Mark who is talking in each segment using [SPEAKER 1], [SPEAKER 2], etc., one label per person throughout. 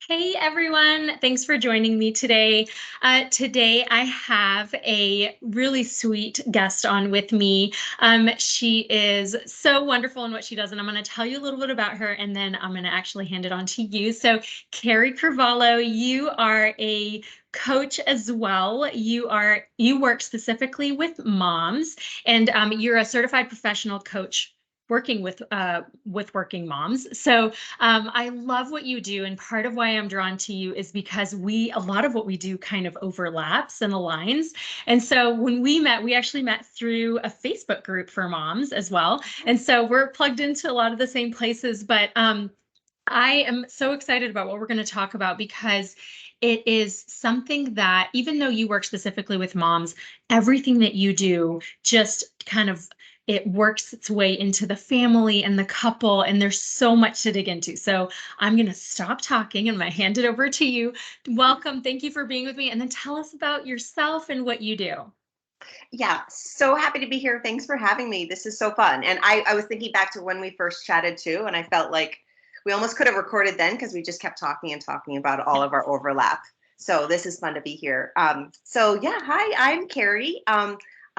[SPEAKER 1] Hey everyone, thanks for joining me today. Today I have a really sweet guest on with me. She is so wonderful in what she does, and I'm going to tell you a little bit about her, and then I'm going to actually hand it on to you. So, Kari Cravalho, you are a coach as well. You work specifically with moms, and you're a certified professional coach working with working moms. So I love what you do, and part of why I'm drawn to you is because a lot of what we do kind of overlaps and aligns. And so when we actually met through a Facebook group for moms as well. And so we're plugged into a lot of the same places, but I am so excited about what we're going to talk about because it is something that, even though you work specifically with moms, everything that you do just kind of it works its way into the family and the couple, and there's so much to dig into. So I'm going to stop talking and I'm going to hand it over to you. Welcome. Thank you for being with me. And then tell us about yourself and what you do.
[SPEAKER 2] Yeah, so happy to be here. Thanks for having me. This is so fun. And I was thinking back to when we first chatted too, and I felt like we almost could have recorded then because we just kept talking and talking about all of our overlap. So this is fun to be here. Hi, I'm Kari.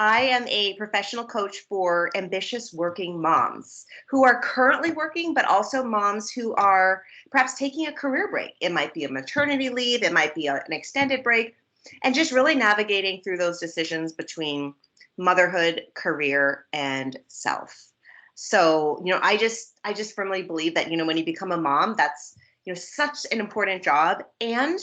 [SPEAKER 2] I am a professional coach for ambitious working moms who are currently working, but also moms who are perhaps taking a career break. It might be a maternity leave, it might be an extended break, and just really navigating through those decisions between motherhood, career, and self. So, I just firmly believe that, when you become a mom, that's, such an important job, and,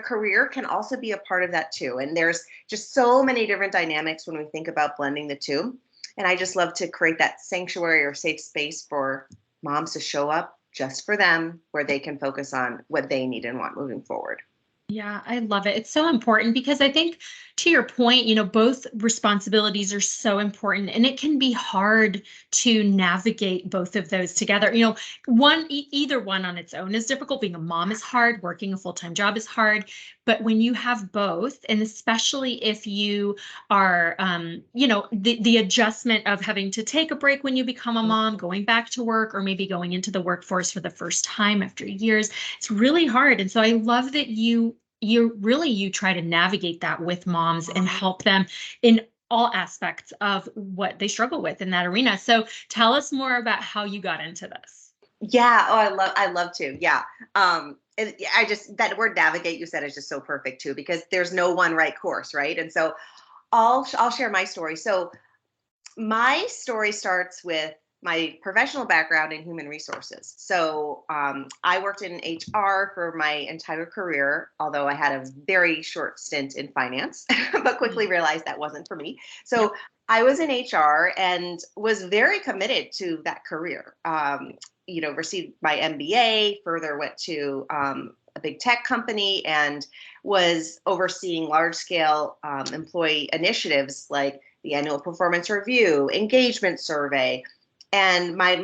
[SPEAKER 2] career can also be a part of that too. And there's just so many different dynamics when we think about blending the two. And I just love to create that sanctuary or safe space for moms to show up just for them, where they can focus on what they need and want moving forward.
[SPEAKER 1] Yeah, I love it. It's so important because I think, to your point, both responsibilities are so important, and it can be hard to navigate both of those together. Either one on its own is difficult. Being a mom is hard, working a full-time job is hard, but when you have both, and especially if you are, the adjustment of having to take a break when you become a mom, going back to work, or maybe going into the workforce for the first time after years, it's really hard. And so I love that you try to navigate that with moms and help them in all aspects of what they struggle with in that arena. So tell us more about how you got into this.
[SPEAKER 2] Yeah. Oh, I love to. Yeah. I just, that word navigate you said is just so perfect too, because there's no one right course, right? And so I'll share my story. So my story starts with my professional background in human resources. So I worked in HR for my entire career, although I had a very short stint in finance, but quickly realized that wasn't for me. So
[SPEAKER 1] Yep.
[SPEAKER 2] I was in HR and was very committed to that career. Received my MBA, further went to a big tech company, and was overseeing large scale employee initiatives like the annual performance review, engagement survey. And my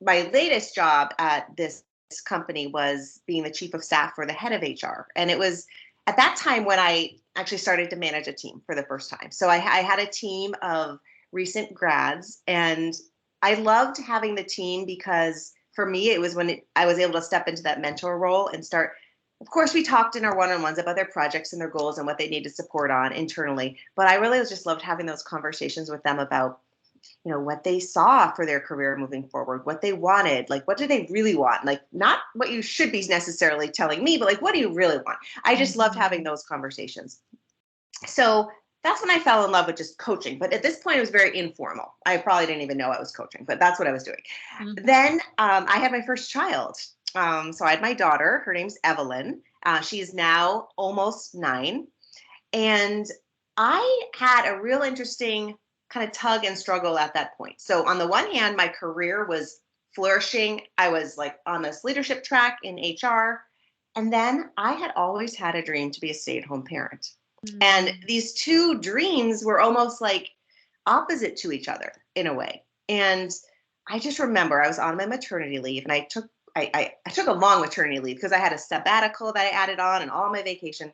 [SPEAKER 2] latest job at this company was being the chief of staff for the head of HR. And it was at that time when I actually started to manage a team for the first time. So I had a team of recent grads, and I loved having the team because for me, it was when I was able to step into that mentor role and start. Of course, we talked in our one-on-ones about their projects and their goals and what they needed support on internally. But I really just loved having those conversations with them about, what they saw for their career moving forward, what they wanted, like what do they really want? Like not what you should be necessarily telling me, but like what do you really want? I just loved having those conversations. So that's when I fell in love with just coaching. But at this point, it was very informal. I probably didn't even know I was coaching, but that's what I was doing.
[SPEAKER 1] Mhm.
[SPEAKER 2] Then I had my first child. So I had my daughter. Her name's Evelyn. She's now almost 9. And I had a real interesting kind of tug and struggle at that point. So on the one hand, my career was flourishing. I was like on this leadership track in HR. And then I had always had a dream to be a stay-at-home parent. And
[SPEAKER 1] Mm.
[SPEAKER 2] these two dreams were almost like opposite to each other in a way. And I just remember I was on my maternity leave, and I took a long maternity leave because I had a sabbatical that I added on and all my vacation.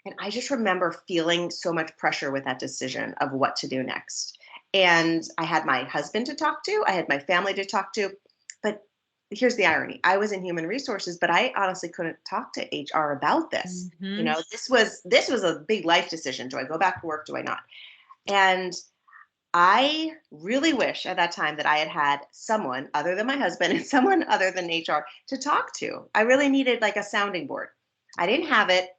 [SPEAKER 2] And I just remember feeling so much pressure with that decision of what to do next. And I had my husband to talk to, I had my family to talk to, but here's the irony. I was in human resources, but I honestly couldn't talk to HR about this. You
[SPEAKER 1] Mhm.
[SPEAKER 2] know, this was a big life decision. Do I go back to work? Do I not? And I really wish at that time that I had had someone other than my husband and someone other than HR to talk to. I really needed like a sounding board. I didn't have it.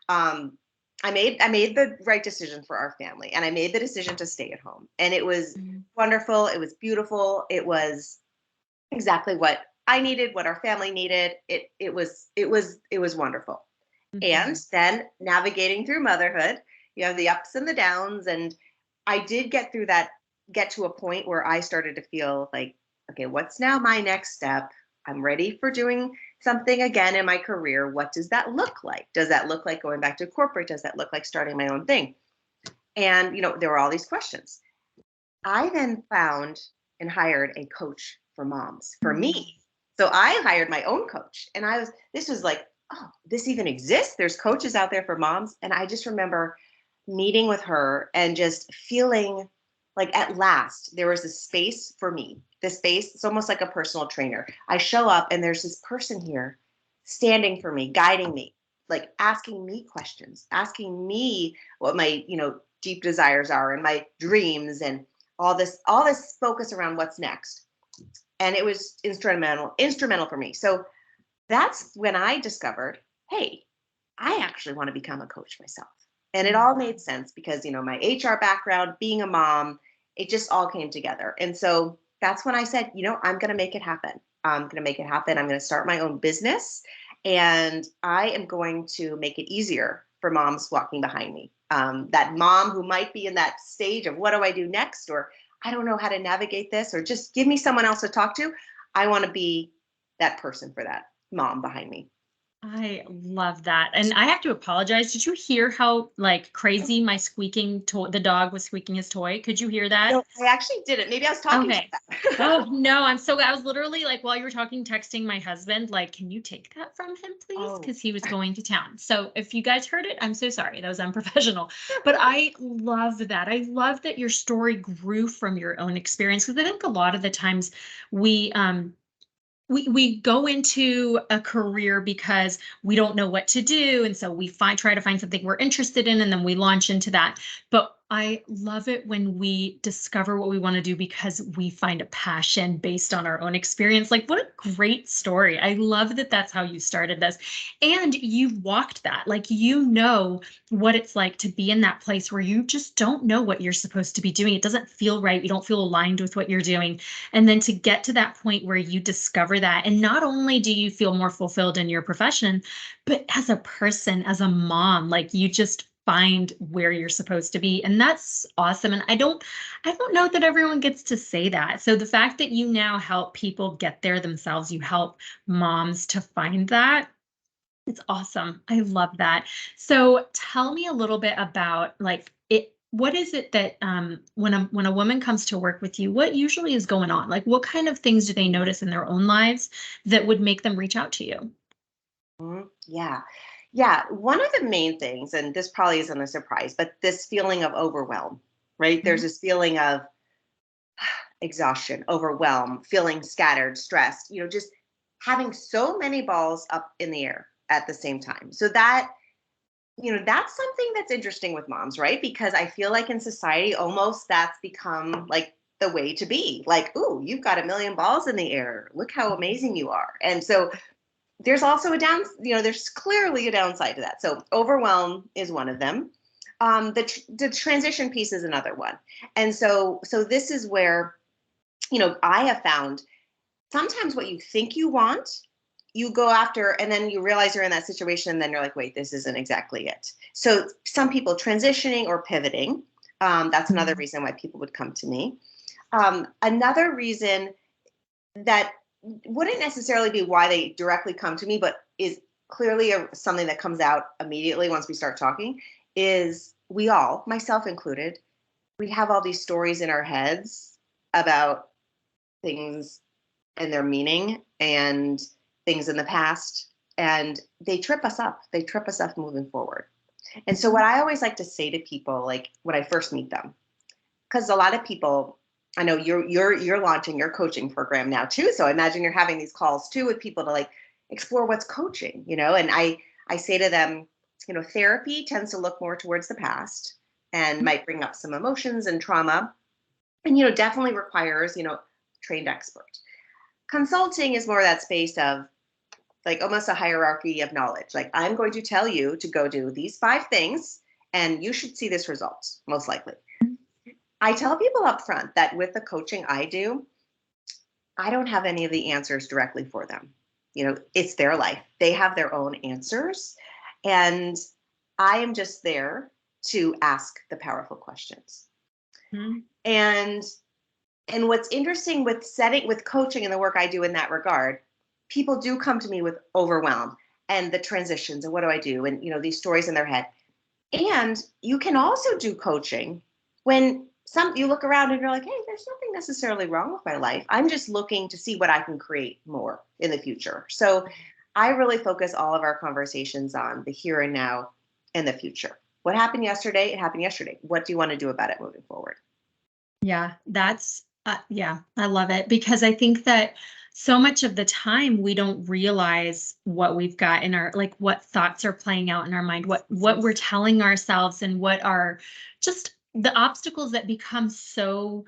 [SPEAKER 2] Um, I made the right decision for our family, and I made the decision to stay at home. And it was
[SPEAKER 1] Mhm.
[SPEAKER 2] wonderful. It was beautiful. It was exactly what I needed, what our family needed. It was wonderful. And
[SPEAKER 1] Mhm.
[SPEAKER 2] then navigating through motherhood, you have the ups and the downs. And I did get to a point where I started to feel like, okay, what's now my next step? I'm ready for doing something again in my career. What does that look like? Does that look like going back to corporate? Does that look like starting my own thing? And, there were all these questions. I then found and hired a coach for moms for
[SPEAKER 1] Mhm.
[SPEAKER 2] me. So I hired my own coach, and this was like, oh, this even exists. There's coaches out there for moms. And I just remember meeting with her and just feeling like at last there was a space for me. This space, it's almost like a personal trainer. I show up and there's this person here standing for me, guiding me, like asking me questions, asking me what my, deep desires are and my dreams and all this focus around what's next. And it was instrumental for me. So that's when I discovered, hey, I actually want to become a coach myself. And it all
[SPEAKER 1] Mhm.
[SPEAKER 2] made sense because, my HR background, being a mom, it just all came together. And so that's when I said, I'm going to make it happen. I'm going to make it happen. I'm going to start my own business, and I am going to make it easier for moms walking behind me. That mom who might be in that stage of what do I do next? Or I don't know how to navigate this, or just give me someone else to talk to. I want to be that person for that mom behind me.
[SPEAKER 1] I love that. And I have to apologize. Did you hear how like crazy my squeaking toy, the dog was squeaking his toy? Could you hear that?
[SPEAKER 2] No, I actually didn't. Maybe I was talking too
[SPEAKER 1] Okay.
[SPEAKER 2] fast.
[SPEAKER 1] Oh no, I'm so I was literally like while you were talking, texting my husband, like, can you take that from him, please?
[SPEAKER 2] Oh,
[SPEAKER 1] Because he was going to town. So if you guys heard it, I'm so sorry. That was unprofessional. But I love that. I love that your story grew from your own experience. Because I think a lot of the times we we go into a career because we don't know what to do, and so we try to find something we're interested in, and then we launch into that. But I love it when we discover what we want to do because we find a passion based on our own experience. Like, what a great story. I love that that's how you started this, and you've walked that. Like, what it's like to be in that place where you just don't know what you're supposed to be doing. It doesn't feel right. You don't feel aligned with what you're doing, and then to get to that point where you discover that, and not only do you feel more fulfilled in your profession, but as a person, as a mom, like you just find where you're supposed to be. And that's awesome. And I don't know that everyone gets to say that. So the fact that you now help people get there themselves, you help moms to find that, it's awesome. I love that. So tell me a little bit about like it. What is it that when a woman comes to work with you, what usually is going on? Like what kind of things do they notice in their own lives that would make them reach out to you?
[SPEAKER 2] yeah. Yeah. One of the main things, and this probably isn't a surprise, but this feeling of overwhelm, right? There's
[SPEAKER 1] Mhm.
[SPEAKER 2] this feeling of exhaustion, overwhelm, feeling scattered, stressed, just having so many balls up in the air at the same time. So that's something that's interesting with moms, right? Because I feel like in society, almost that's become like the way to be. Like, ooh, you've got a million balls in the air. Look how amazing you are. And so there's also there's clearly a downside to that. So overwhelm is one of them. The transition piece is another one. And so this is where, I have found sometimes what you think you want, you go after, and then you realize you're in that situation, and then you're like, wait, this isn't exactly it. So some people transitioning or pivoting, that's another
[SPEAKER 1] Mhm.
[SPEAKER 2] reason why people would come to me. Another reason that wouldn't necessarily be why they directly come to me, but is clearly something that comes out immediately once we start talking, is we all, myself included, we have all these stories in our heads about things and their meaning and things in the past, and they trip us up. They trip us up moving forward. And so what
[SPEAKER 1] Mhm.
[SPEAKER 2] I always like to say to people, like when I first meet them, because a lot of people, I know you're launching your coaching program now too. So I imagine you're having these calls too with people to like explore what's coaching, and I say to them, therapy tends to look more towards the past and might bring up some emotions and trauma, and definitely requires trained expert. Consulting is more that space of like almost a hierarchy of knowledge. Like, I'm going to tell you to go do these 5 things and you should see this result, most likely. I tell people up front that with the coaching I do, I don't have any of the answers directly for them. It's their life. They have their own answers. And I am just there to ask the powerful questions. Mm-hmm. And what's interesting with coaching and the work I do in that regard, people do come to me with overwhelm and the transitions and what do I do? And, these stories in their head. And you can also do coaching when you look around and you're like, hey, there's nothing necessarily wrong with my life. I'm just looking to see what I can create more in the future. So I really focus all of our conversations on the here and now and the future. What happened yesterday? It happened yesterday. What do you want to do about it moving forward?
[SPEAKER 1] Yeah, I love it, because I think that so much of the time we don't realize what we've got in our, like, what thoughts are playing out in our mind, what we're telling ourselves, and what are just the obstacles that become so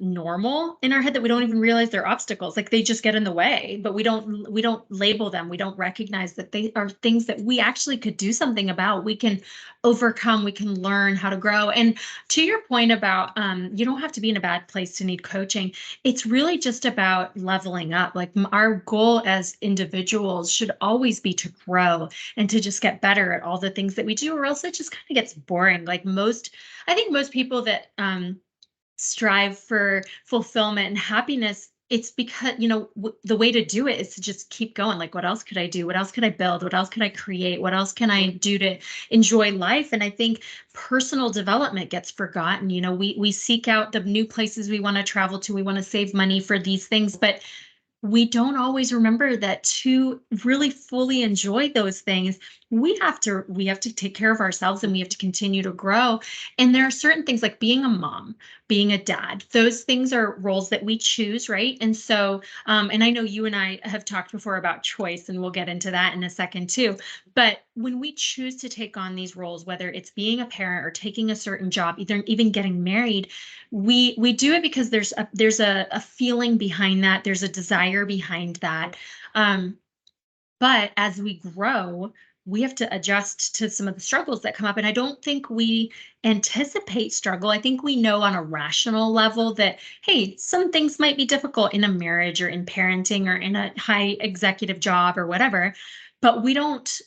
[SPEAKER 1] normal in our head that we don't even realize they're obstacles. Like, they just get in the way, but we don't label them. We don't recognize that they are things that we actually could do something about. We can overcome, we can learn how to grow. And to your point about you don't have to be in a bad place to need coaching. It's really just about leveling up. Like, our goal as individuals should always be to grow and to just get better at all the things that we do, or else it just kind of gets boring. Like, I think most people that strive for fulfillment and happiness, it's because, the way to do it is to just keep going. Like, what else could I do? What else could I build? What else could I create? What else can I do to enjoy life? And I think personal development gets forgotten. We seek out the new places we want to travel to. We want to save money for these things, but we don't always remember that to really fully enjoy those things, we have to take care of ourselves, and we have to continue to grow. And there are certain things, like being a mom, being a dad, those things are roles that we choose, right? And so, and I know you and I have talked before about choice, and we'll get into that in a second too. But when we choose to take on these roles, whether it's being a parent or taking a certain job, even getting married, we do it because there's a feeling behind that. There's a desire behind that. But as we grow, we have to adjust to some of the struggles that come up. And I don't think we anticipate struggle. I think we know on a rational level that, hey, some things might be difficult in a marriage or in parenting or in a high executive job or whatever, but we don't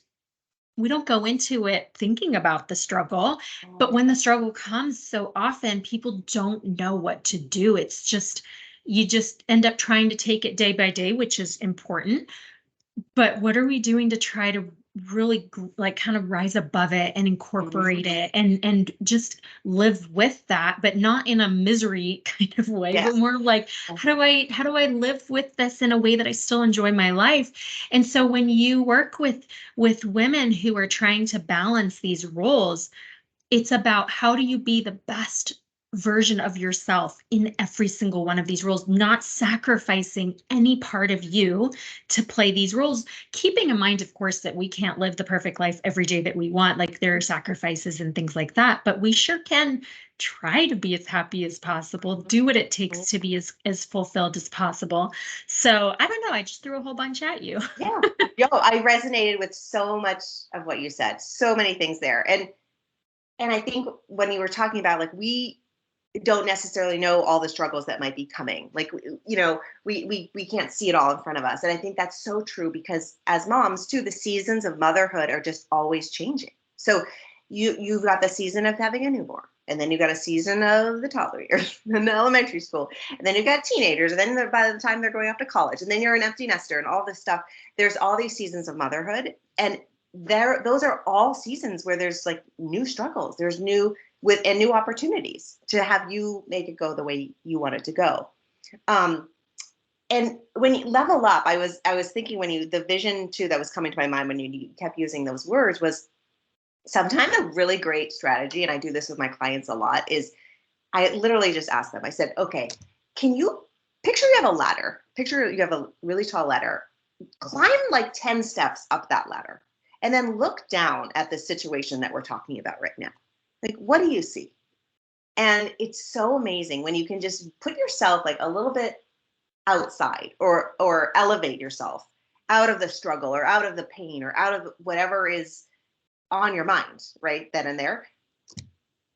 [SPEAKER 1] go into it thinking about the struggle. But when the struggle comes, so often people don't know what to do. It's just, you just end up trying to take it day by day, which is important. But what are we doing to try to really like kind of rise above it and incorporate it and just live with that, but not in a misery kind of way, but more like, how do I live with this in a way that I still enjoy my life? And so when you work with women who are trying to balance these roles, it's about, how do you be the best version of yourself in every single one of these roles, not sacrificing any part of you to play these roles, keeping in mind, of course, that we can't live the perfect life every day that we want. Like, there are sacrifices and things like that, but we sure can try to be as happy as possible, do what it takes to be as fulfilled as possible. So I don't know, I just threw a whole bunch at you.
[SPEAKER 2] Yeah. Yo, I resonated with so much of what you said. So many things there. And I think when you were talking about, like, we don't necessarily know all the struggles that might be coming. Like, we can't see it all in front of us. And I think that's so true, because as moms too, the seasons of motherhood are just always changing. So you've got the season of having a newborn, and then you've got a season of the toddler years in the elementary school, and then you've got teenagers, and then by the time they're going off to college, and then you're an empty nester and all this stuff. There's all these seasons of motherhood, and those are all seasons where there's like new struggles, there's new opportunities to have you make it go the way you want it to go. And when you level up, I was thinking, the vision too that was coming to my mind when you kept using those words was, sometimes a really great strategy, and I do this with my clients a lot, is I literally just asked them, I said, okay, can you picture you have a ladder, picture you have a really tall ladder, climb like 10 steps up that ladder, and then look down at the situation that we're talking about right now. Like, what do you see? And it's so amazing when you can just put yourself like a little bit outside, or elevate yourself out of the struggle or out of the pain or out of whatever is on your mind right then and there.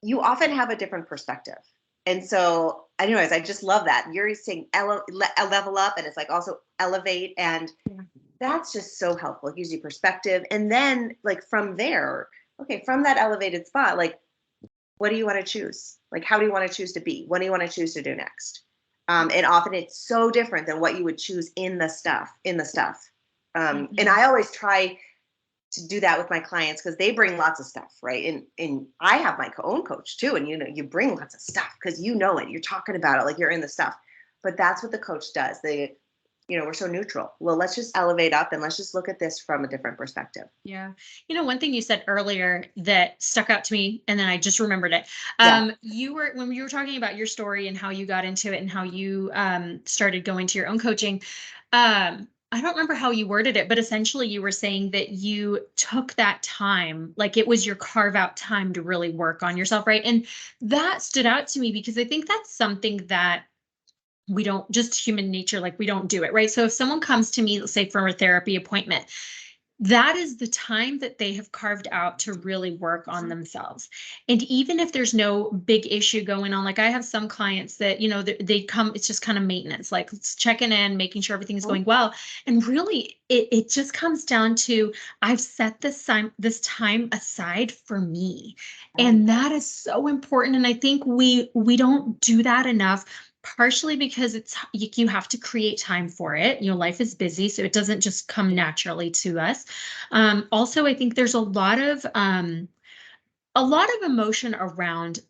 [SPEAKER 2] You often have a different perspective. And so, anyways, I just love that. You're saying level up, and it's like also elevate. And
[SPEAKER 1] Yeah.
[SPEAKER 2] that's just so helpful. It gives you perspective. And then, like, from there, okay, from that elevated spot, like, what do you want to choose? Like, how do you want to choose to be? What do you want to choose to do next? And often it's so different than what you would choose in the stuff, and
[SPEAKER 1] Mhm.
[SPEAKER 2] I always try to do that with my clients because they bring lots of stuff, right? And I have my own coach too, and you bring lots of stuff because you know it, you're talking about it, like you're in the stuff. But that's what the coach does. We're so neutral. Well, let's just elevate up and let's just look at this from a different perspective.
[SPEAKER 1] Yeah. One thing you said earlier that stuck out to me, and then I just remembered it.
[SPEAKER 2] Yeah.
[SPEAKER 1] When you were talking about your story and how you got into it and how you started going to your own coaching. I don't remember how you worded it, but essentially you were saying that you took that time, like it was your carve out time to really work on yourself, right? And that stood out to me because I think that's something that we don't, just human nature, like we don't do it, right? So if someone comes to me, let's say for a therapy appointment, that is the time that they have carved out to really work on themselves. And even if there's no big issue going on, like I have some clients that, they come, it's just kind of maintenance, like it's checking in, making sure everything's
[SPEAKER 2] Mhm.
[SPEAKER 1] going well. And really, it just comes down to I've set this time aside for me.
[SPEAKER 2] Um,
[SPEAKER 1] And that is so important. And I think we don't do that enough. Partially because you have to create time for it. Life is busy, so it doesn't just come naturally to us. Also, I think there's a lot of emotion around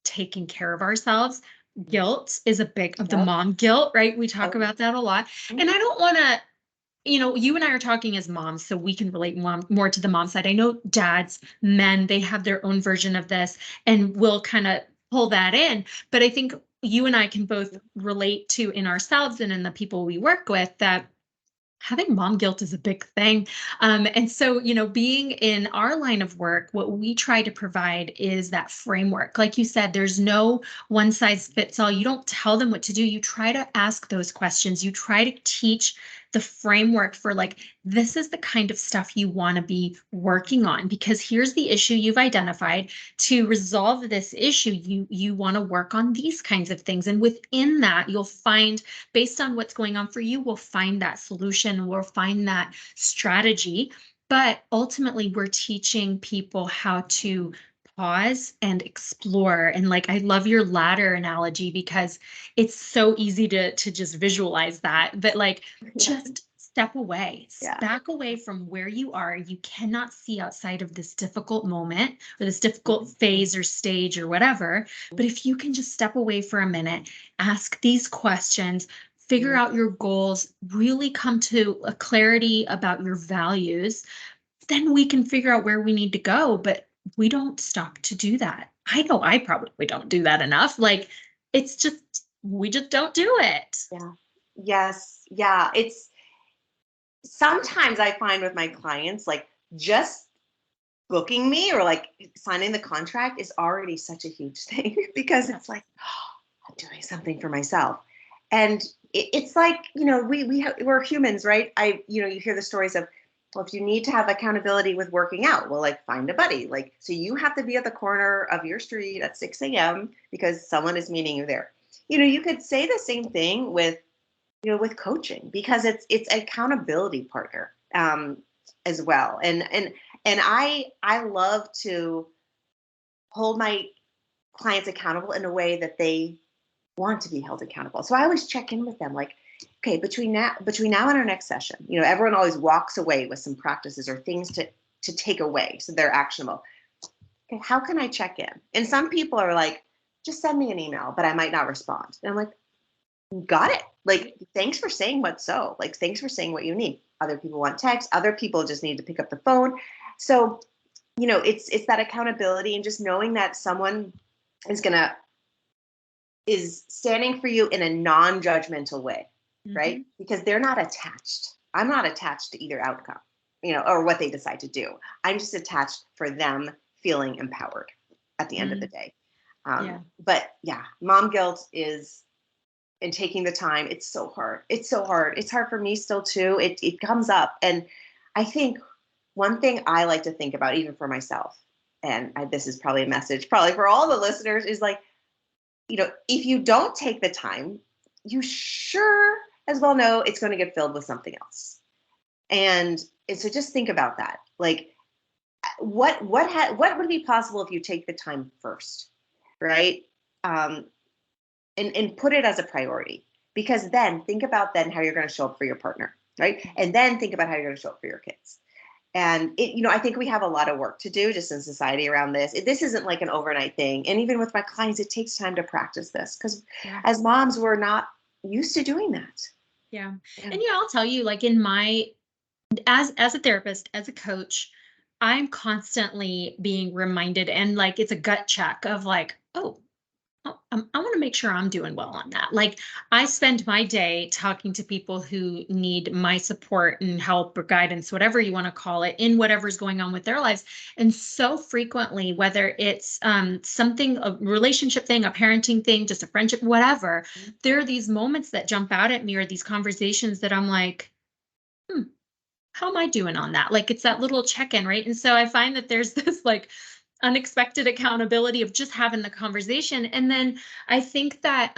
[SPEAKER 1] taking care of ourselves. Guilt is a big of the
[SPEAKER 2] yep.
[SPEAKER 1] mom guilt, right? We talk
[SPEAKER 2] Um,
[SPEAKER 1] about that a lot. And
[SPEAKER 2] mhm.
[SPEAKER 1] I don't want to, you and I are talking as moms, so we can relate more to the mom side. I know dads, men, they have their own version of this, and we'll kind of pull that in. But I think you and I can both relate to in ourselves and in the people we work with that having mom guilt is a big thing. And so, being in our line of work, what we try to provide is that framework. Like you said, there's no one size fits all. You don't tell them what to do. You try to ask those questions. You try to teach the framework for, like, this is the kind of stuff you want to be working on because here's the issue you've identified. To resolve this issue, you want to work on these kinds of things. And within that, you'll find, based on what's going on for you, we'll find that solution, we'll find that strategy. But ultimately, we're teaching people how to pause and explore. And like, I love your ladder analogy because it's so easy to just visualize that. But like,
[SPEAKER 2] Yeah.
[SPEAKER 1] just step away,
[SPEAKER 2] Yeah.
[SPEAKER 1] back away from where you are. You cannot see outside of this difficult moment or this difficult phase or stage or whatever. But if you can just step away for a minute, ask these questions, figure
[SPEAKER 2] Mhm.
[SPEAKER 1] out your goals, really come to a clarity about your values, then we can figure out where we need to go. But we don't stop to do that. I know I probably don't do that enough. Like, it's just, we just don't do it.
[SPEAKER 2] Yeah. Yes. Yeah. It's sometimes I find with my clients, like, just booking me or like signing the contract is already such a huge thing because
[SPEAKER 1] Yeah.
[SPEAKER 2] it's like, I'm doing something for myself. And it's like, we're humans, right? You hear the stories of, well, if you need to have accountability with working out, well, like, find a buddy. Like, so you have to be at the corner of your street at 6 a.m. because someone is meeting you there. You could say the same thing with coaching because it's accountability partner, as well. And I love to hold my clients accountable in a way that they want to be held accountable. So I always check in with them, like, okay, between now and our next session, everyone always walks away with some practices or things to take away so they're actionable. Okay, how can I check in? And some people are like, just send me an email, but I might not respond. And I'm like, got it. Like, thanks for saying what's so. Like, thanks for saying what you need. Other people want text. Other people just need to pick up the phone. So, it's that accountability and just knowing that someone is gonna is standing for you in a non-judgmental way,
[SPEAKER 1] Mm-hmm.
[SPEAKER 2] right? Because they're not attached. I'm not attached to either outcome, or what they decide to do. I'm just attached for them feeling empowered at the end of the
[SPEAKER 1] Mm,
[SPEAKER 2] day.
[SPEAKER 1] yeah.
[SPEAKER 2] But yeah, mom guilt is, and taking the time, it's so hard. It's so hard. It's hard for me still too. It comes up. And I think one thing I like to think about, even for myself, and this is probably a message probably for all the listeners, is like, if you don't take the time, you sure as well know it's going to get filled with something else. And so just think about that. Like, what would be possible if you take the time first, right? Um, and put it as a priority, because then think about then how you're going to show up for your partner, right? And then think about how you're going to show up for your kids. And I think we have a lot of work to do just in society around this. This isn't like an overnight thing. And even with my clients, it takes time to practice this, because
[SPEAKER 1] Yeah.
[SPEAKER 2] as moms, we're not used to doing that.
[SPEAKER 1] Yeah.
[SPEAKER 2] Yeah.
[SPEAKER 1] And I'll tell you, like in my as a therapist, as a coach, I'm constantly being reminded, and like it's a gut check of like, I want to make sure I'm doing well on that. Like, I spend my day talking to people who need my support and help or guidance, whatever you want to call it, in whatever's going on with their lives. And so frequently, whether it's something, a relationship thing, a parenting thing, just a friendship, whatever, there are these moments that jump out at me, or these conversations that I'm like, hmm, how am I doing on that? Like, it's that little check-in, right? And so I find that there's this like unexpected accountability of just having the conversation. And then I think that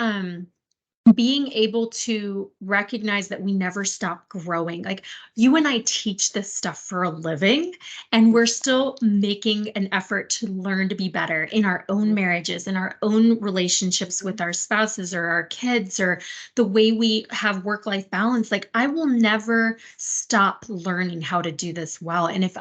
[SPEAKER 1] being able to recognize that we never stop growing. Like, you and I teach this stuff for a living, and we're still making an effort to learn to be better in our own marriages, in our own relationships with our spouses or our kids, or the way we have work-life balance. Like, I will never stop learning how to do this well. And if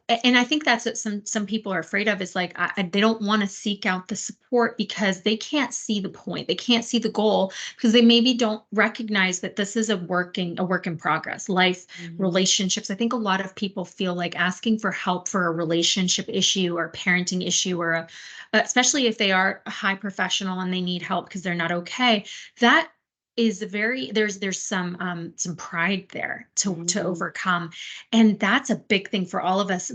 [SPEAKER 1] and I think that's what some people are afraid of, is like, they don't want to seek out the support because they can't see the point, they can't see the goal, because they maybe don't recognize that this is a work in progress. Life,
[SPEAKER 2] Mhm.
[SPEAKER 1] relationships, I think a lot of people feel like asking for help for a relationship issue or parenting issue, or especially if they are a high professional and they need help because they're not okay, that is very, there's some pride there to
[SPEAKER 2] Mhm.
[SPEAKER 1] overcome. And that's a big thing for all of us.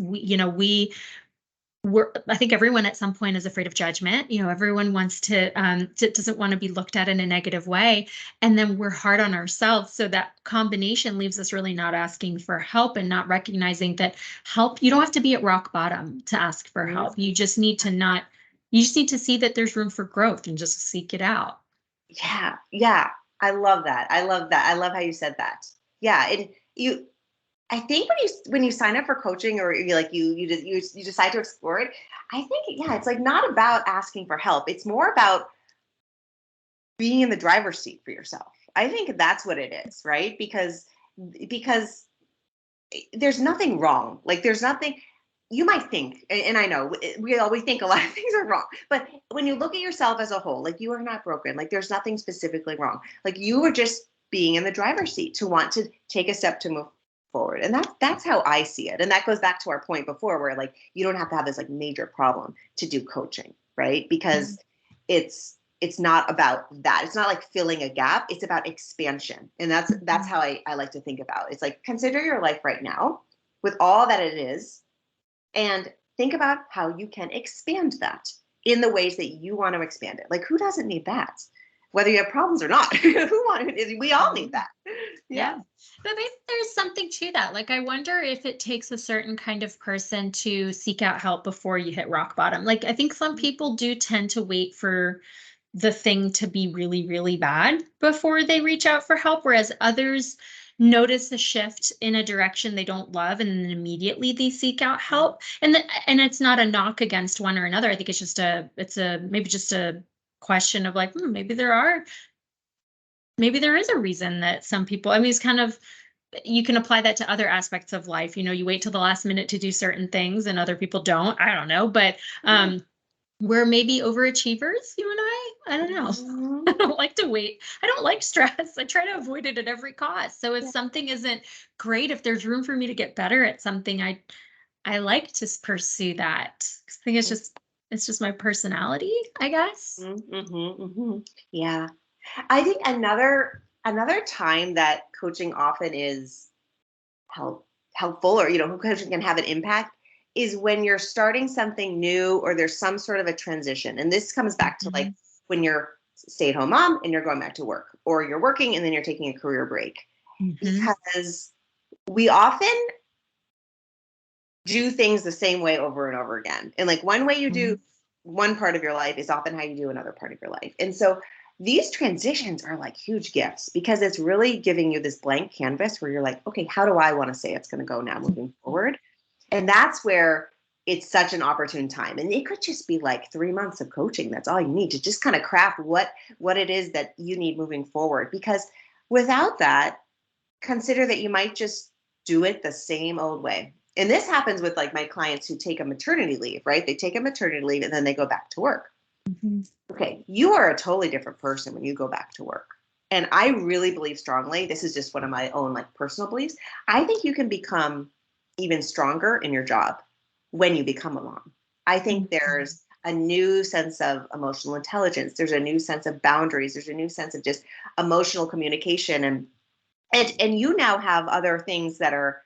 [SPEAKER 1] We're, I think everyone at some point is afraid of judgment. Everyone wants doesn't want to be looked at in a negative way. And then we're hard on ourselves. So that combination leaves us really not asking for help, and not recognizing that help, you don't have to be at rock bottom to ask for help.
[SPEAKER 2] Mhm.
[SPEAKER 1] You just need to see that there's room for growth and just seek it out.
[SPEAKER 2] Yeah, yeah. I love that. I love that. I love how you said that. Yeah, I think when you sign up for coaching, or you decide to explore it, I think, yeah, it's like not about asking for help. It's more about being in the driver's seat for yourself. I think that's what it is, right? Because there's nothing wrong. Like, there's nothing you might think, and I know we think a lot of things are wrong, but when you look at yourself as a whole, like, you are not broken. Like, there's nothing specifically wrong. Like, you are just being in the driver's seat to want to take a step to move forward. And that's how I see it. And that goes back to our point before, where like, you don't have to have this like major problem to do coaching, right? Because it's not about that. It's not like filling a gap. It's about expansion. And that's
[SPEAKER 1] Mhm.
[SPEAKER 2] how I like to think about it. It's like, consider your life right now with all that it is, and think about how you can expand that in the ways that you want to expand it. Like, who doesn't need that? Whether you have problems or not, we all need
[SPEAKER 1] Mhm.
[SPEAKER 2] that. Yeah.
[SPEAKER 1] Yeah. But maybe there's something to that. Like, I wonder if it takes a certain kind of person to seek out help before you hit rock bottom. Like, I think some people do tend to wait for the thing to be really, really bad before they reach out for help, whereas others notice a shift in a direction they don't love, and then immediately they seek out help. And it's not a knock against one or another. I think it's a maybe just a question of like, maybe there is a reason that some people, I mean, it's kind of, you can apply that to other aspects of life. You wait till the last minute to do certain things and other people don't. I don't know, but we're maybe overachievers, you and I don't know. I
[SPEAKER 2] Mhm.
[SPEAKER 1] don't like to wait. I don't like stress. I try to avoid it at every cost. So if
[SPEAKER 2] Yeah.
[SPEAKER 1] something isn't great, if there's room for me to get better at something, I like to pursue that. I think It's just my personality, I guess.
[SPEAKER 2] Yeah. I think another time that coaching often is helpful, or coaching can have an impact, is when you're starting something new or there's some sort of a transition. And this comes back to like
[SPEAKER 1] Mhm.
[SPEAKER 2] when you're stay-at-home mom and you're going back to work, or you're working and then you're taking a career break.
[SPEAKER 1] Mhm.
[SPEAKER 2] Because we often do things the same way over and over again. And like one way you do
[SPEAKER 1] Mhm.
[SPEAKER 2] one part of your life is often how you do another part of your life. And so these transitions are like huge gifts, because it's really giving you this blank canvas where you're like, okay, how do I want to say it's going to go now moving forward? And that's where it's such an opportune time. And it could just be like 3 months of coaching. That's all you need to just kind of craft what it is that you need moving forward. Because without that, consider that you might just do it the same old way. And this happens with like my clients who take a maternity leave, right? They take a maternity leave and then they go back to work.
[SPEAKER 1] Mhm.
[SPEAKER 2] Okay, you are a totally different person when you go back to work. And I really believe strongly, this is just one of my own like personal beliefs. I think you can become even stronger in your job when you become a mom. I think
[SPEAKER 1] Mhm.
[SPEAKER 2] there's a new sense of emotional intelligence. There's a new sense of boundaries. There's a new sense of just emotional communication, and you now have other things that are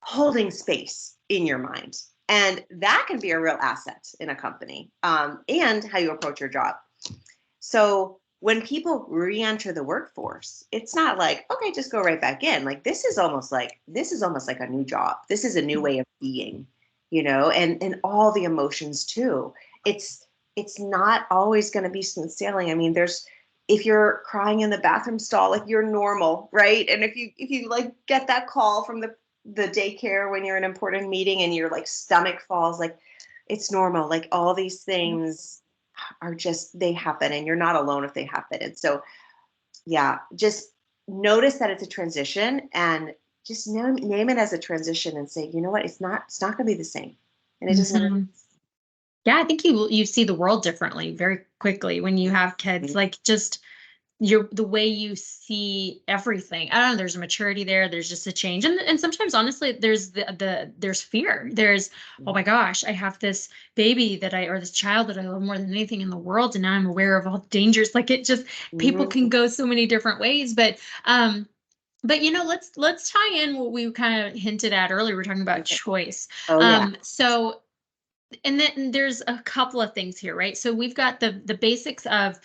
[SPEAKER 2] holding space in your mind. And that can be a real asset in a company, and how you approach your job. So when people re-enter the workforce, it's not like, okay, just go right back in. Like this is almost like a new job. This is a new way of being, and all the emotions too. It's not always going to be smooth sailing. I mean, if you're crying in the bathroom stall, like you're normal, right? And if you like get that call from the daycare when you're in an important meeting and your like stomach falls, like it's normal. Like all these things are just, they happen, and you're not alone if they happen. And so yeah, just notice that it's a transition, and just name it as a transition and say, you know what, it's not going to be the same, and it just never.
[SPEAKER 1] Mhm. Yeah, I think you see the world differently very quickly when you have kids. Like just the way you see everything. I don't know, there's a maturity there, there's just a change. And sometimes honestly there's there's fear. There's, oh my gosh, I have this baby that I or this child that I love more than anything in the world, and now I'm aware of all the dangers. Like it just, people can
[SPEAKER 2] Mhm.
[SPEAKER 1] go so many different ways. But let's tie in what we kind of hinted at earlier. We're talking about
[SPEAKER 2] Okay.
[SPEAKER 1] choice.
[SPEAKER 2] Oh yeah.
[SPEAKER 1] So and then there's a couple of things here, right? So we've got the basics of,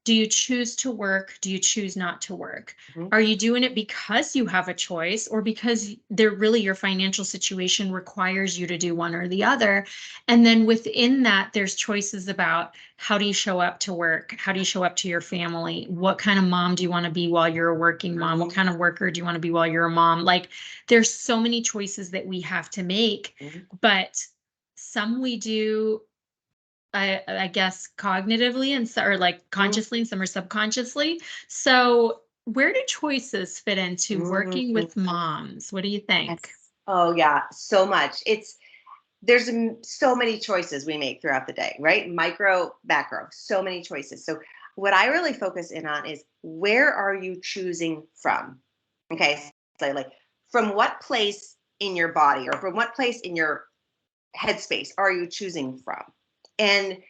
[SPEAKER 1] do you choose to work? Do you choose not to work?
[SPEAKER 2] Mhm.
[SPEAKER 1] Are you doing it because you have a choice, or because they're really your financial situation requires you to do one or the other? And then within that, there's choices about, how do you show up to work? How do you show up to your family? What kind of mom do you want to be while you're a working mom? What kind of worker do you want to be while you're a mom? Like there's so many choices that we have to make,
[SPEAKER 2] Mhm.
[SPEAKER 1] but some we do, I guess cognitively, and so, or like
[SPEAKER 2] Mhm.
[SPEAKER 1] consciously, and some are subconsciously. So where do choices fit into working
[SPEAKER 2] Mhm.
[SPEAKER 1] with moms? What do you think?
[SPEAKER 2] Yes. Oh yeah, so much. There's so many choices we make throughout the day, right? Micro, macro, so many choices. So what I really focus in on is, where are you choosing from? Okay, so like, from what place in your body or from what place in your headspace are you choosing from? And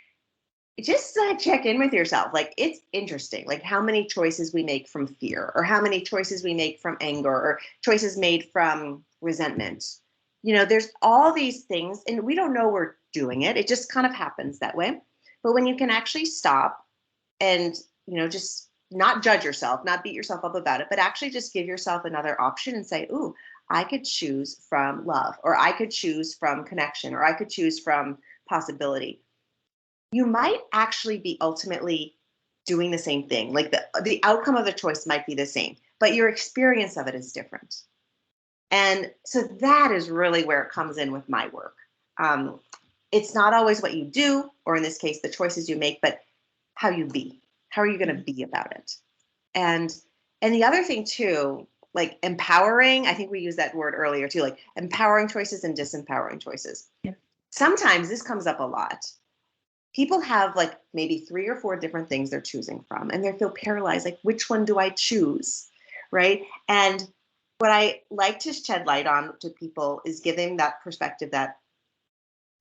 [SPEAKER 2] just check in with yourself. Like, it's interesting, like how many choices we make from fear, or how many choices we make from anger, or choices made from resentment. There's all these things, and we don't know we're doing it. It just kind of happens that way. But when you can actually stop and, just not judge yourself, not beat yourself up about it, but actually just give yourself another option and say, ooh, I could choose from love, or I could choose from connection, or I could choose from possibility. You might actually be ultimately doing the same thing. Like the outcome of the choice might be the same, but your experience of it is different. And so that is really where it comes in with my work. Um, it's not always what you do, or in this case, the choices you make, but how you be. How are you going to
[SPEAKER 1] Mhm.
[SPEAKER 2] be about it? And and the other thing too, like empowering. I think we used that word earlier too, like empowering choices and disempowering choices.
[SPEAKER 1] Yeah.
[SPEAKER 2] Sometimes this comes up a lot. People have like maybe 3 or 4 different things they're choosing from, and they feel paralyzed, like, which one do I choose? Right. And what I like to shed light on to people is giving that perspective that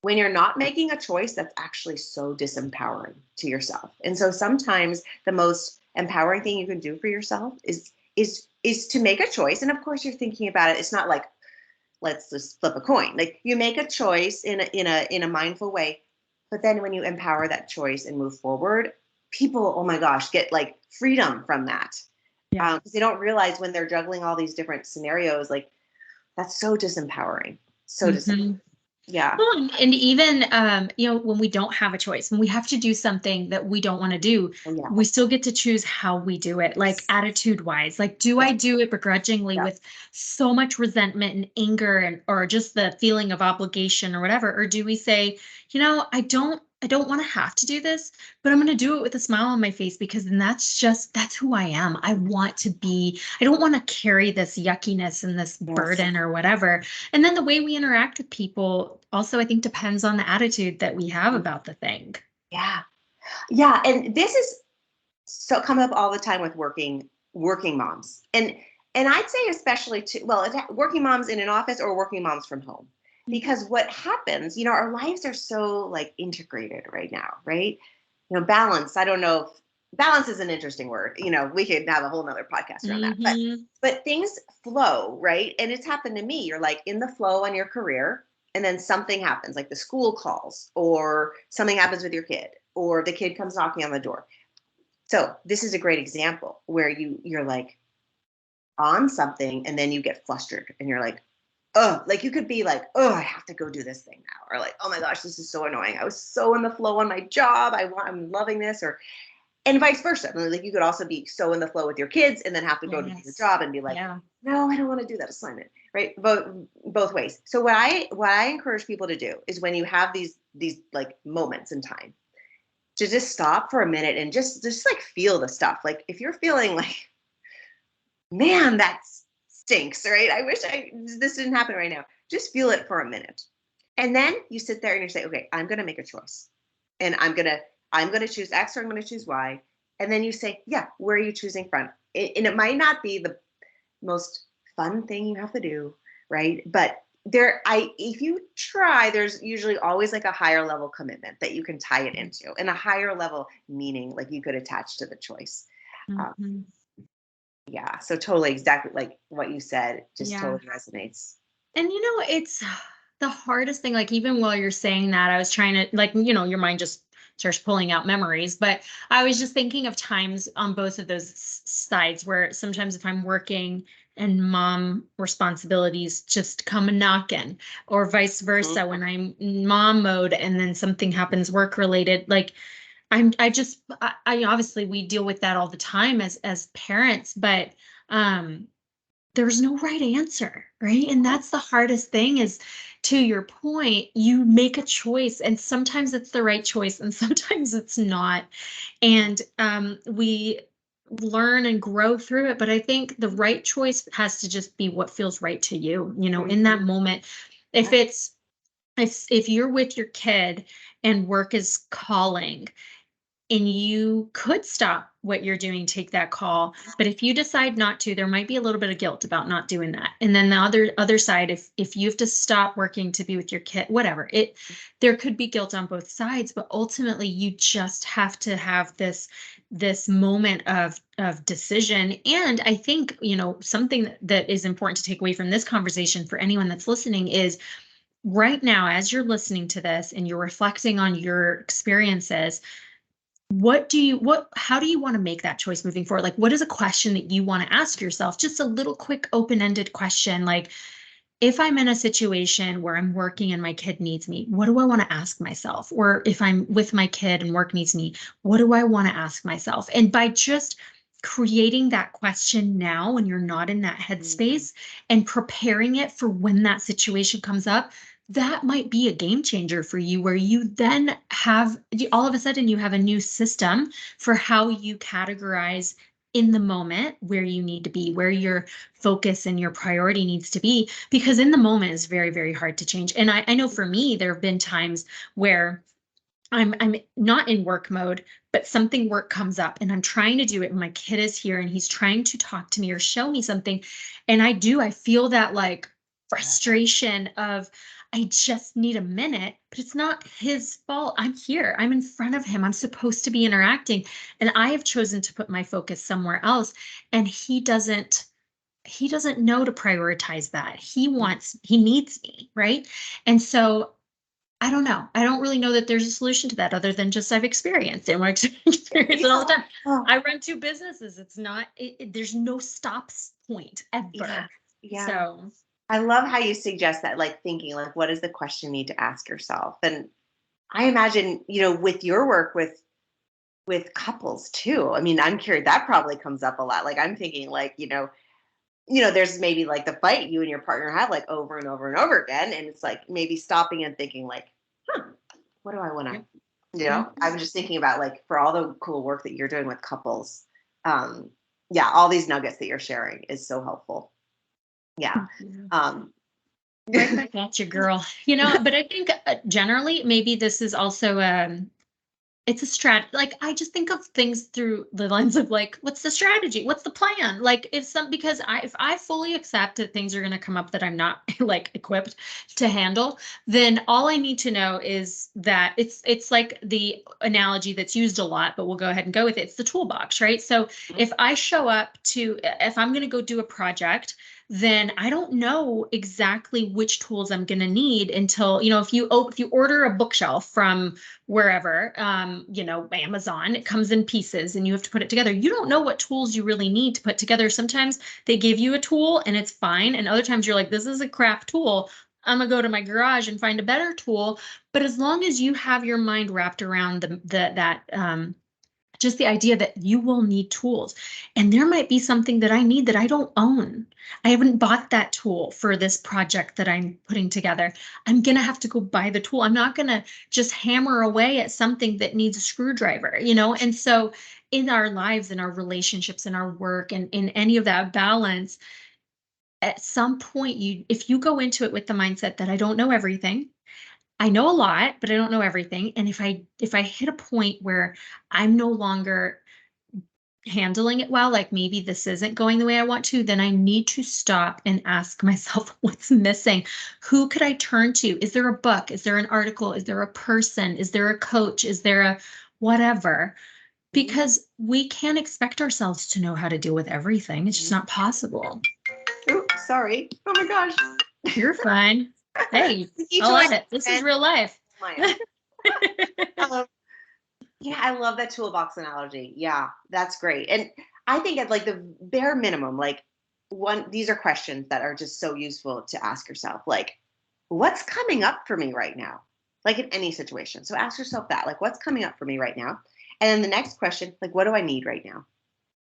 [SPEAKER 2] when you're not making a choice, that's actually so disempowering to yourself. And so sometimes the most empowering thing you can do for yourself is to make a choice. And of course you're thinking about it. It's not like, let's just flip a coin. Like you make a choice in a mindful way. But then when you empower that choice and move forward, people, oh my gosh, get like freedom from that.
[SPEAKER 1] Yeah.
[SPEAKER 2] Because they don't realize when they're juggling all these different scenarios, like that's so disempowering. So disempowering.
[SPEAKER 1] Mhm.
[SPEAKER 2] Yeah.
[SPEAKER 1] Well, and even when we don't have a choice, when we have to do something that we don't want to do,
[SPEAKER 2] Oh, yeah.
[SPEAKER 1] we still get to choose how we do it, like
[SPEAKER 2] Yes.
[SPEAKER 1] attitude wise. Like, do
[SPEAKER 2] Yeah.
[SPEAKER 1] I do it begrudgingly
[SPEAKER 2] Yeah.
[SPEAKER 1] with so much resentment and anger and or just the feeling of obligation or whatever? Or do we say, I don't want to have to do this, but I'm gonna do it with a smile on my face because then that's who I am. I don't want to carry this yuckiness and this
[SPEAKER 2] Yes.
[SPEAKER 1] burden or whatever. And then the way we interact with people also, I think, depends on the attitude that we have about the thing.
[SPEAKER 2] Yeah. Yeah. And this is so come up all the time with working moms. And I'd say especially to well, working moms in an office or working moms from home. Because what happens, our lives are so like integrated right now, right? Balance. I don't know if balance is an interesting word. We could have a whole nother podcast around that.
[SPEAKER 1] Mm-hmm.
[SPEAKER 2] But things flow, right? And it's happened to me. You're like in the flow on your career, and then something happens, like the school calls, or something happens with your kid, or the kid comes knocking on the door. So this is a great example where you're like on something and then you get flustered and you're like, oh, like you could be like, oh, I have to go do this thing now. Or like, oh my gosh, this is so annoying. I was so in the flow on my job. I'm loving this. Or and vice versa. Like you could also be so in the flow with your kids and then have to go to do your
[SPEAKER 1] Yes.
[SPEAKER 2] job and be like,
[SPEAKER 1] Yeah.
[SPEAKER 2] no, I don't want to do that assignment. Right. Both ways. So what I encourage people to do is when you have these like moments in time to just stop for a minute and just like feel the stuff. Like if you're feeling like, man, that stinks, right? I wish this didn't happen right now. Just feel it for a minute. And then you sit there and you say, okay, I'm gonna make a choice. And I'm gonna choose X or I'm gonna choose Y. And then you say, yeah, where are you choosing from? And it might not be the most fun thing you have to do, right? But if you try, there's usually always like a higher level commitment that you can tie it into, and a higher level meaning like you could attach to the choice. Um,
[SPEAKER 1] Mm-hmm.
[SPEAKER 2] yeah, so totally, exactly like what you said, just
[SPEAKER 1] Yeah.
[SPEAKER 2] totally resonates.
[SPEAKER 1] And it's the hardest thing. Like, even while you're saying that, I was trying to, like, your mind just starts pulling out memories. But I was just thinking of times on both of those sides where sometimes if I'm working and mom responsibilities just come a knocking, or vice
[SPEAKER 2] Mhm.
[SPEAKER 1] versa, when I'm in mom mode and then something happens work related, like I obviously we deal with that all the time as parents, but um there's no right answer, right? And that's the hardest thing is, to your point, you make a choice and sometimes it's the right choice and sometimes it's not. And we learn and grow through it. But I think the right choice has to just be what feels right to you, in that
[SPEAKER 2] Mhm.
[SPEAKER 1] moment. If
[SPEAKER 2] Yeah.
[SPEAKER 1] it's if you're with your kid and work is calling, and you could stop what you're doing, take that call. But if you decide not to, there might be a little bit of guilt about not doing that. And then the other side, if you have to stop working to be with your kid, whatever, there could be guilt on both sides, but ultimately you just have to have this moment of decision. And I think, something that is important to take away from this conversation for anyone that's listening is, right now, as you're listening to this and you're reflecting on your experiences, how do you want to make that choice moving forward? Like, what is a question that you want to ask yourself? Just a little quick open-ended question. Like, if I'm in a situation where I'm working and my kid needs me, what do I want to ask myself? Or if I'm with my kid and work needs me, what do I want to ask myself? And by just creating that question now when you're not in that
[SPEAKER 2] Mhm.
[SPEAKER 1] headspace and preparing it for when that situation comes up, that might be a game changer for you, where you then all of a sudden you have a new system for how you categorize in the moment where you need to be, where your focus and your priority needs to be, because in the moment is very, very hard to change. And I know for me, there have been times where I'm not in work mode, but something work comes up and I'm trying to do it. And my kid is here and he's trying to talk to me or show me something. And I feel that like frustration of, I just need a minute, but it's not his fault. I'm here. I'm in front of him. I'm supposed to be interacting. And I have chosen to put my focus somewhere else. And he doesn't know to prioritize that. He needs me, right? And so I don't know. I don't really know that there's a solution to that other than just I've experienced it. I experience it all the time.
[SPEAKER 2] Oh,
[SPEAKER 1] I run two businesses. It's not, there's no point
[SPEAKER 2] yeah.
[SPEAKER 1] ever.
[SPEAKER 2] Yeah.
[SPEAKER 1] So,
[SPEAKER 2] I love how you suggest that, like thinking like, what is the question you need to ask yourself? And I imagine, with your work with couples too. I mean, I'm curious, that probably comes up a lot. Like I'm thinking like, there's maybe like the fight you and your partner have like over and over and over again. And it's like maybe stopping and thinking like, what do I want to,
[SPEAKER 1] yep. Mhm.
[SPEAKER 2] I was just thinking about like for all the cool work that you're doing with couples. Yeah, all these nuggets that you're sharing is so helpful. Yeah. Um,
[SPEAKER 1] Right back at you, girl. But I think generally, maybe this is also it's a like I just think of things through the lens of like, what's the strategy? What's the plan? Like because if I fully accept that things are going to come up that I'm not like equipped to handle, then all I need to know is that it's like the analogy that's used a lot, but we'll go ahead and go with it. It's the toolbox, right? So if I show up if I'm going to go do a project, then I don't know exactly which tools I'm going to need until, if you order a bookshelf from wherever, Amazon, it comes in pieces and you have to put it together. You don't know what tools you really need to put together. Sometimes they give you a tool and it's fine. And other times you're like, this is a crap tool. I'm gonna go to my garage and find a better tool. But as long as you have your mind wrapped around just the idea that you will need tools. And there might be something that I need that I don't own. I haven't bought that tool for this project that I'm putting together. I'm going to have to go buy the tool. I'm not going to just hammer away at something that needs a screwdriver. And so in our lives, in our relationships, in our work, and in any of that balance, at some point, if you go into it with the mindset that I don't know everything, I know a lot, but I don't know everything. And if I hit a point where I'm no longer handling it well, like maybe this isn't going the way I want to, then I need to stop and ask myself what's missing. Who could I turn to? Is there a book? Is there an article? Is there a person? Is there a coach? Is there a whatever? Because we can't expect ourselves to know how to deal with everything. It's just not possible.
[SPEAKER 2] Oops, sorry. Oh my gosh.
[SPEAKER 1] You're fine. Hey,
[SPEAKER 2] Each
[SPEAKER 1] I love
[SPEAKER 2] one.
[SPEAKER 1] it. This is real life.
[SPEAKER 2] Um, yeah, I love that toolbox analogy. Yeah, that's great. And I think at like the bare minimum, like these are questions that are just so useful to ask yourself. Like, what's coming up for me right now? Like in any situation. So ask yourself that, like, what's coming up for me right now? And then the next question, like, what do I need right now?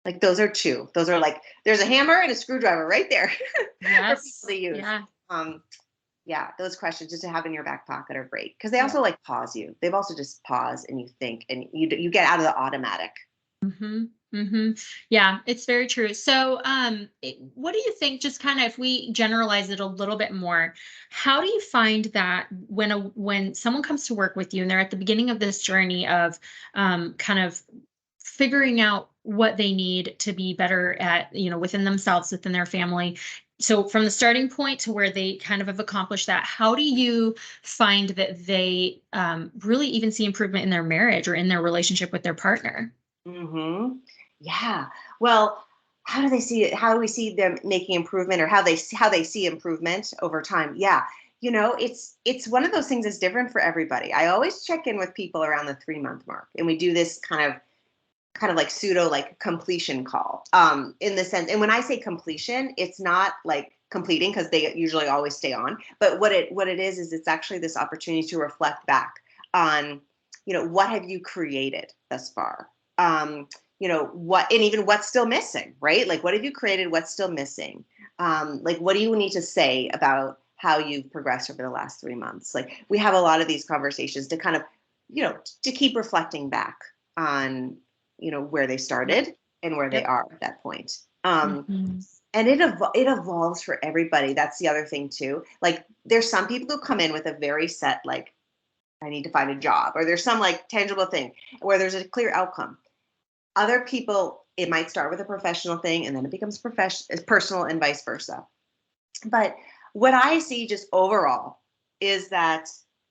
[SPEAKER 2] Like those are two. Those are like there's a hammer and a screwdriver right there for
[SPEAKER 1] Yes.
[SPEAKER 2] people to use.
[SPEAKER 1] Yeah.
[SPEAKER 2] Yeah, those questions just to have in your back pocket are great because they
[SPEAKER 1] Yeah.
[SPEAKER 2] also like pause you. They've also just pause and you think and you get out of the automatic.
[SPEAKER 1] Mm-hmm. Mm-hmm. Yeah, it's very true. So, what do you think, just kind of if we generalize it a little bit more, how do you find that when someone comes to work with you and they're at the beginning of this journey of kind of figuring out what they need to be better at, within themselves, within their family. So from the starting point to where they kind of have accomplished that, how do you find that they really even see improvement in their marriage or in their relationship with their partner?
[SPEAKER 2] Mm-hmm. Yeah. Well, how do they see it? How do we see them making improvement, or how they see improvement over time? Yeah. It's one of those things that's different for everybody. I always check in with people around the 3-month mark, and we do this kind of like pseudo like completion call. In the sense, and when I say completion, it's not like completing because they usually always stay on. But what it is it's actually this opportunity to reflect back on, what have you created thus far? What, and even what's still missing, right? Like what have you created, what's still missing? Like what do you need to say about how you've progressed over the last 3 months? Like we have a lot of these conversations to kind of, to keep reflecting back on, where they
[SPEAKER 1] Yep.
[SPEAKER 2] started and where they
[SPEAKER 1] Yep.
[SPEAKER 2] are at that point.
[SPEAKER 1] Mhm.
[SPEAKER 2] And it evolves for everybody. That's the other thing too. Like there's some people who come in with a very set, like, I need to find a job, or there's some like tangible thing where there's a clear outcome. Other people, it might start with a professional thing and then it becomes personal and vice versa. But what I see just overall is that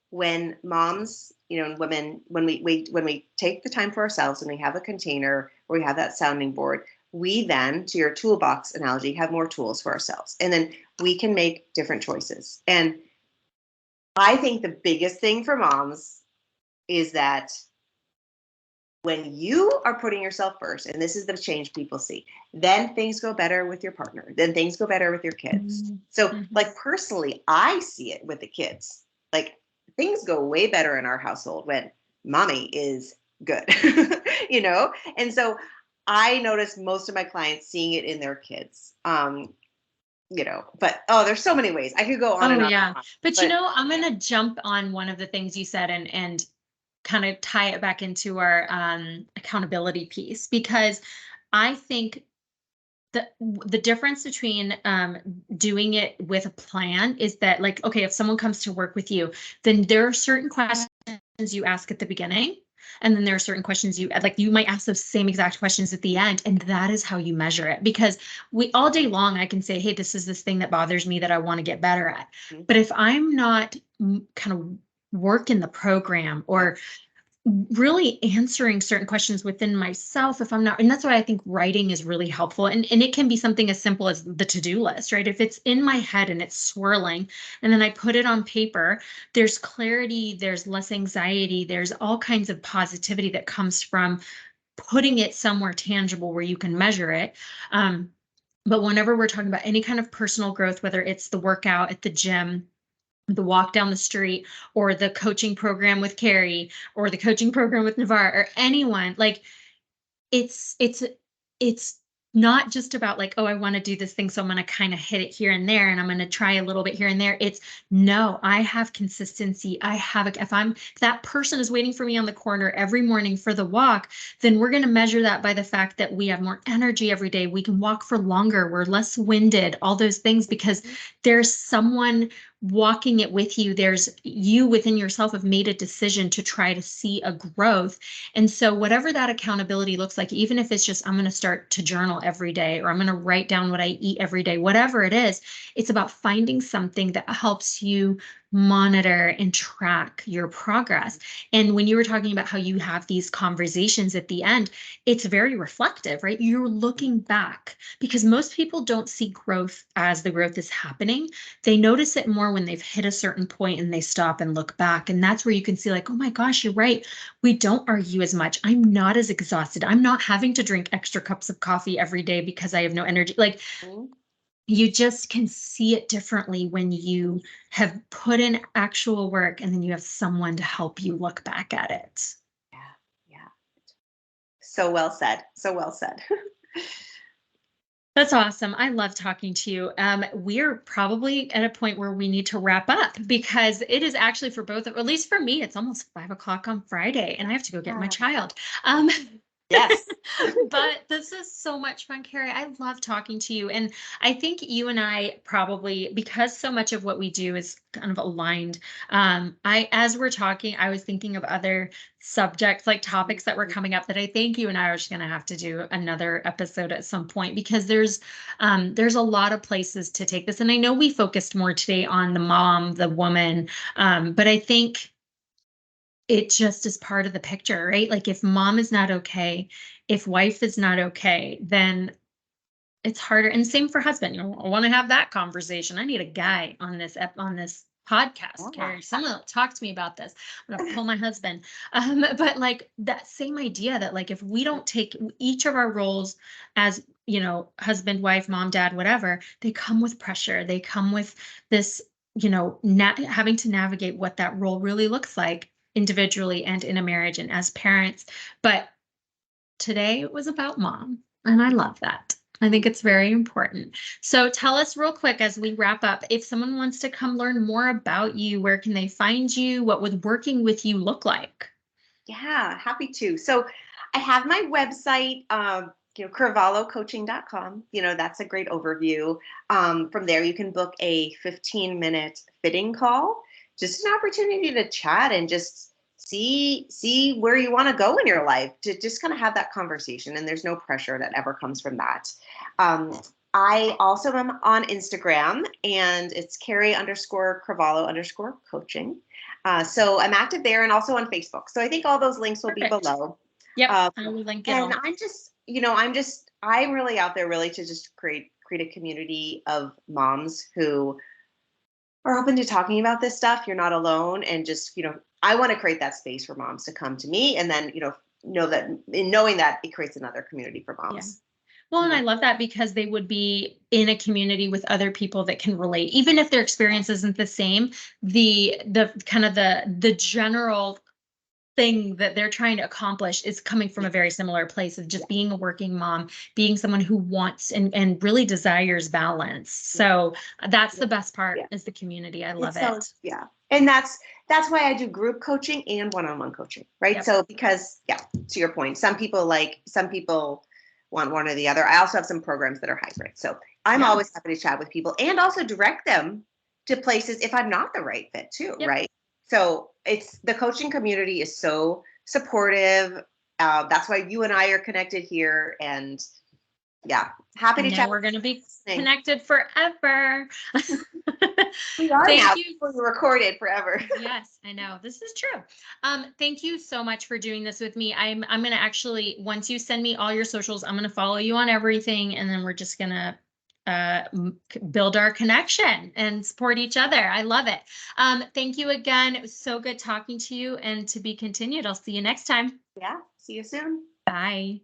[SPEAKER 2] when moms, women, when we take the time for ourselves and we have a container or we have that sounding board, we then, to your toolbox analogy, have more tools for ourselves. And then we can make different choices. And I think the biggest thing for moms is that when you are putting yourself first, and this is the change people see, then things go better with your partner, then things go better with your kids.
[SPEAKER 1] Mm-hmm.
[SPEAKER 2] So like personally, I see it with the kids. Like things go way better in our household when mommy is good, And so I notice most of my clients seeing it in their kids. But there's so many ways. I could go on
[SPEAKER 1] Oh
[SPEAKER 2] and on.
[SPEAKER 1] yeah. But
[SPEAKER 2] But
[SPEAKER 1] I'm going to jump on one of the things you said and kind of tie it back into our accountability piece, because I think the difference between doing it with a plan is that, like, okay, if someone comes to work with you, then there are certain questions you ask at the beginning. And then there are certain questions you might ask those same exact questions at the end. And that is how you measure it. Because all day long, I can say, hey, this is this thing that bothers me that I want to get better at. But if I'm not kind of working the program or really answering certain questions within myself, if I'm not, and that's why I think writing is really helpful. And it can be something as simple as the to-do list, right? If it's in my head and it's swirling and then I put it on paper, there's clarity, there's less anxiety, there's all kinds of positivity that comes from putting it somewhere tangible where you can measure it. But whenever we're talking about any kind of personal growth, whether it's the workout at the gym, the walk down the street, or the coaching program with Kari, or the coaching program with Navarre, or anyone, like it's not just about like, oh, I want to do this thing, so I'm going to kind of hit it here and there, and I'm going to try a little bit here and there. It's no, I have consistency. If that person is waiting for me on the corner every morning for the walk, then we're going to measure that by the fact that we have more energy every day. We can walk for longer. We're less winded, all those things, because there's someone walking it with you. There's you within yourself have made a decision to try to see a growth. And so whatever that accountability looks like, even if it's just, I'm going to start to journal every day, or I'm going to write down what I eat every day, whatever it is, it's about finding something that helps you monitor and track your progress. And when you were talking about how you have these conversations at the end, it's very reflective, right? You're looking back, because most people don't see growth as the growth is happening. They notice it more when they've hit a certain point and they stop and look back. And that's where you can see like, oh my gosh, you're right. We don't argue as much. I'm not as exhausted. I'm not having to drink extra cups of coffee every day because I have no energy. Like, you just can see it differently when you have put in actual work and then you have someone to help you look back at it.
[SPEAKER 2] Yeah. So well said. So well said.
[SPEAKER 1] That's awesome. I love talking to you. We're probably at a point where we need to wrap up, because it is actually for both, at least for me, it's almost 5 o'clock on Friday and I have to go get my child.
[SPEAKER 2] Yes.
[SPEAKER 1] But this is so much fun, Kari. I love talking to you. And I think you and I probably, because so much of what we do is kind of aligned. As we're talking, I was thinking of other subjects, like topics that were coming up, that I think you and I are just going to have to do another episode at some point, because there's a lot of places to take this. And I know we focused more today on the mom, the woman, but I think it just is part of the picture, right? Like if mom is not okay, if wife is not okay, then it's harder. And same for husband. I want to have that conversation. I need a guy on this podcast, Kari. Someone will talk to me about this. I'm gonna pull my husband. But like that same idea that like if we don't take each of our roles as husband, wife, mom, dad, whatever, they come with pressure. They come with this, having to navigate what that role really looks like individually and in a marriage and as parents. But today it was about mom, and I love that. I think it's very important. So tell us real quick as we wrap up, if someone wants to come learn more about you, where can they find you? What would working with you look like?
[SPEAKER 2] Yeah, happy to. So I have my website, cravalhocoaching.com. That's a great overview. From there, you can book a 15-minute fitting call, just an opportunity to chat and just see where you want to go in your life, to just kind of have that conversation. And there's no pressure that ever comes from that. I also am on Instagram, and it's Kari_Cravalho_coaching. So I'm active there and also on Facebook. So I think all those links will be
[SPEAKER 1] Perfect.
[SPEAKER 2] below.
[SPEAKER 1] Yep,
[SPEAKER 2] Um,
[SPEAKER 1] I will link it
[SPEAKER 2] and
[SPEAKER 1] all.
[SPEAKER 2] I'm really out there really to just create a community of moms who are open to talking about this stuff. You're not alone, and just, I want to create that space for moms to come to me, and then, know that in knowing that it creates another community for
[SPEAKER 1] Yeah.
[SPEAKER 2] moms.
[SPEAKER 1] Well, and I love that because they would be in a community with other people that can relate, even if their experience isn't the same. The kind of the general thing that they're trying to accomplish is coming from a very similar place of just being a working mom, being someone who wants and really desires balance. So that's the best part
[SPEAKER 2] Yeah.
[SPEAKER 1] is the community. I love
[SPEAKER 2] So,
[SPEAKER 1] it.
[SPEAKER 2] yeah. And that's why I do group coaching and one-on-one coaching, right?
[SPEAKER 1] Yep.
[SPEAKER 2] So because, yeah, to your point, some people want one or the other. I also have some programs that are hybrid. So I'm
[SPEAKER 1] Yeah.
[SPEAKER 2] always happy to chat with people and also direct them to places if I'm not the right fit too,
[SPEAKER 1] Yep.
[SPEAKER 2] right? So it's the coaching community is so supportive. That's why you and I are connected here, and yeah, happy to
[SPEAKER 1] And
[SPEAKER 2] chat
[SPEAKER 1] now we're going to be
[SPEAKER 2] with you.
[SPEAKER 1] connected forever.
[SPEAKER 2] We are
[SPEAKER 1] Thank
[SPEAKER 2] now.
[SPEAKER 1] you.
[SPEAKER 2] We're recorded forever.
[SPEAKER 1] Yes, I know. This is true. Thank you so much for doing this with me. I'm gonna actually, once you send me all your socials, I'm gonna follow you on everything, and then we're just gonna build our connection and support each other. I love it. Thank you again. It was so good talking to you, and to be continued. I'll see you next time.
[SPEAKER 2] Yeah. See you soon.
[SPEAKER 1] Bye.